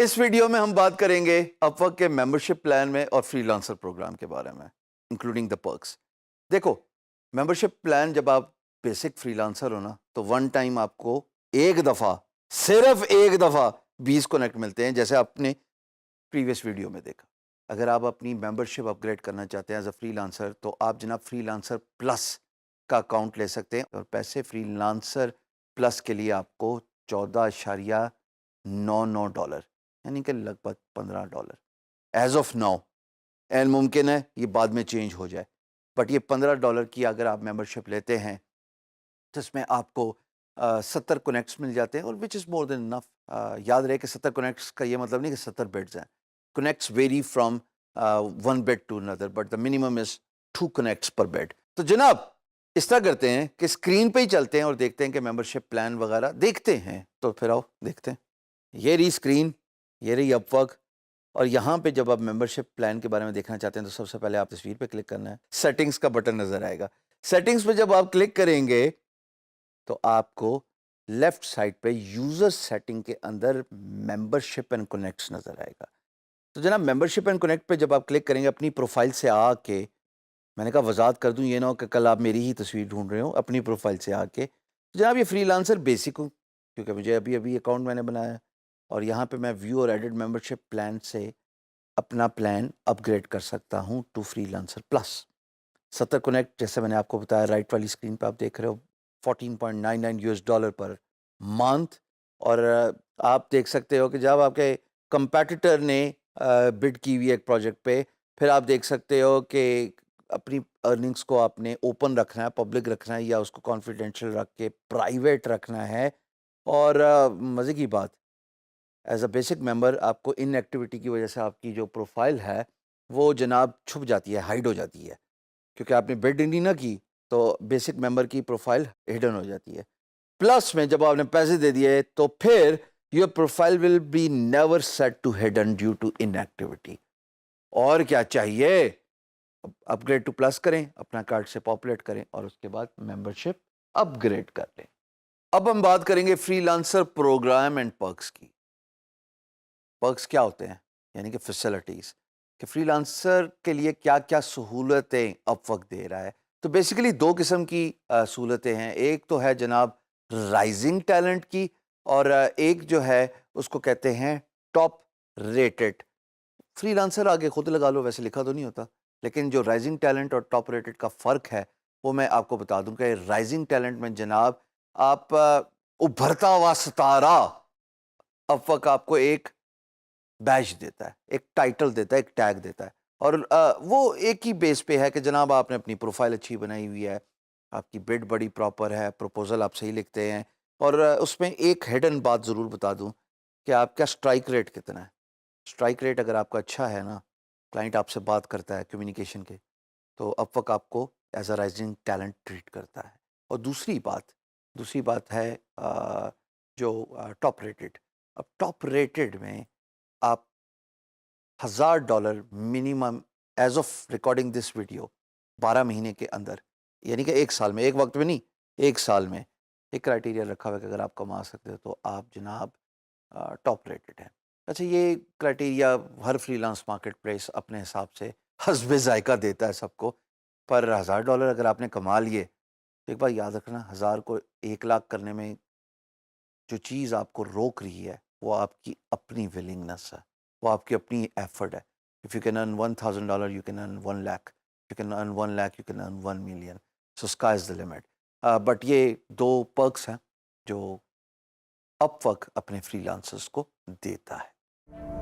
اس video میں ہم بات کریں گے اپورک کے ممبرشپ پلان میں اور فری لانسر پروگرام کے بارے میں انکلوڈنگ دا پرکس. دیکھو، ممبرشپ پلان جب آپ بیسک فری لانسر ہو نا تو ون ٹائم آپ کو صرف ایک دفعہ 20 کنیکٹ ملتے ہیں، جیسے آپ نے پریویس ویڈیو میں دیکھا. اگر آپ اپنی ممبرشپ اپ گریڈ کرنا چاہتے ہیں ایز اے فری لانسر تو آپ جناب فری لانسر پلس کا اکاؤنٹ لے سکتے ہیں، اور پیسے فری لانسر پلس کے لیے آپ کو $14.99 یعنی کہ لگ بھگ $15 ایز آف ناؤ. اینڈ ممکن ہے یہ بعد میں چینج ہو جائے، بٹ یہ $15 کی اگر آپ ممبرشپ لیتے ہیں تو اس میں آپ کو 70 کنیکٹس مل جاتے ہیں، اور وچ از مور دین انف. یاد رہے کہ 70 کنیکٹس کا یہ مطلب نہیں کہ 70 بیڈز ہیں. Connects vary from one bed to اندر، but the minimum is 2 connects per bed. تو جناب اس طرح کرتے ہیں کہ اسکرین پہ ہی چلتے ہیں اور دیکھتے ہیں کہ ممبرشپ پلان وغیرہ دیکھتے ہیں. تو پھر آؤ دیکھتے ہیں. یہ رہی اسکرین، یہ رہی اپورک، اور یہاں پہ جب آپ ممبرشپ پلان کے بارے میں دیکھنا چاہتے ہیں تو سب سے پہلے آپ تصویر پہ کلک کرنا ہے. سیٹنگز کا بٹن نظر آئے گا. سیٹنگز پہ جب آپ کلک کریں گے تو آپ کو لیفٹ سائڈ پہ یوزر سیٹنگ کے اندر ممبرشپ اینڈ کنیکٹس نظر آئے گا. تو جناب ممبرشپ اینڈ کنیکٹ پہ جب آپ کلک کریں گے اپنی پروفائل سے آ کے، میں نے کہا وضاحت کر دوں، یہ نہ ہو کہ کل آپ میری ہی تصویر ڈھونڈ رہے ہو. اپنی پروفائل سے آ کے جناب یہ فری لانسر بیسک ہوں کیونکہ مجھے ابھی اکاؤنٹ میں نے بنایا، اور یہاں پہ میں ویو اور ایڈٹ ممبرشپ پلان سے اپنا پلان اپ گریڈ کر سکتا ہوں to freelancer plus. 70 connect جیسے میں نے آپ کو بتایا رائٹ والی اسکرین پہ آپ دیکھ رہے ہو $14.99 پر منتھ. اور آپ دیکھ سکتے ہو کہ جب آپ کے کمپیٹیٹر نے بڈ کی ہوئی ایک پروجیکٹ پہ، پھر آپ دیکھ سکتے ہو کہ اپنی ارننگس کو آپ نے اوپن رکھنا ہے، پبلک رکھنا ہے، یا اس کو کانفیڈینشیل رکھ کے پرائیویٹ رکھنا ہے. اور مزے کی بات، ایز اے بیسک ممبر آپ کو ان ایکٹیویٹی کی وجہ سے آپ کی جو پروفائل ہے وہ جناب چھپ جاتی ہے، ہائڈ ہو جاتی ہے، کیونکہ آپ نے بڈ نہیں نہ کی تو بیسک ممبر کی پروفائل ہڈن ہو جاتی ہے. پلس میں جب آپ نے پیسے دے دیے تو پھر your profile will be never set to hidden due to inactivity. اور کیا چاہیے، اپ گریڈ ٹو پلس کریں، اپنا کارڈ سے پاپولیٹ کریں، اور اس کے بعد ممبرشپ اپ گریڈ کر لیں. اب ہم بات کریں گے free lancer program and perks کی. پرکس کیا ہوتے ہیں؟ یعنی کہ فیسلٹیز، کہ فری لانسر کے لیے کیا کیا سہولتیں اپورک دے رہا ہے. تو بیسیکلی 2 قسم کی سہولتیں ہیں. ایک تو ہے جناب رائزنگ ٹیلنٹ کی، اور ایک جو ہے اس کو کہتے ہیں ٹاپ ریٹڈ. فری لانسر آگے خود لگا لو، ویسے لکھا تو نہیں ہوتا، لیکن جو رائزنگ ٹیلنٹ اور ٹاپ ریٹڈ کا فرق ہے وہ میں آپ کو بتا دوں کہ رائزنگ ٹیلنٹ میں جناب آپ ابھرتا ہوا ستارہ، اپورک آپ کو ایک بیج دیتا ہے، ایک ٹائٹل دیتا ہے، ایک ٹیگ دیتا ہے، اور وہ ایک ہی بیس پہ ہے کہ جناب آپ نے اپنی پروفائل اچھی بنائی ہوئی ہے، آپ کی بڈ بڑی پراپر ہے، پروپوزل آپ صحیح لکھتے ہیں. اور اس میں ایک ہڈن بات ضرور بتا دوں کہ آپ کا اسٹرائک ریٹ کتنا ہے. اسٹرائک ریٹ اگر آپ کا اچھا ہے نا، کلائنٹ آپ سے بات کرتا ہے کمیونیکیشن کے، تو اپورک آپ کو as a rising talent treat کرتا ہے. اور دوسری بات ہے جو ٹاپ ریٹڈ. اب ٹاپ ریٹڈ میں آپ $1000 minimum as of recording this video 12 مہینے کے اندر، یعنی کہ ایک سال میں، ایک وقت میں نہیں، ایک سال میں ایک کرائٹیریا رکھا ہوا ہے کہ اگر آپ کما سکتے ہو تو آپ جناب ٹاپ ریٹڈ ہیں. اچھا، یہ کرائٹیریا ہر فری لانس مارکیٹ پلیس اپنے حساب سے حسب ذائقہ دیتا ہے سب کو، پر $1000 اگر آپ نے کما لیے تو ایک بار یاد رکھنا، 1000 کو 1,00,000 کرنے میں جو چیز آپ کو روک رہی ہے وہ آپ کی اپنی ولنگنس ہے، وہ آپ کی اپنی ایفرٹ ہے. If you can earn $1,000, you can earn 1 lakh. You can earn 1 lakh, you can earn 1 million. So sky is the limit. But یہ 2 perks ہیں جو اپورک اپنے فری لانسرز کو دیتا ہے.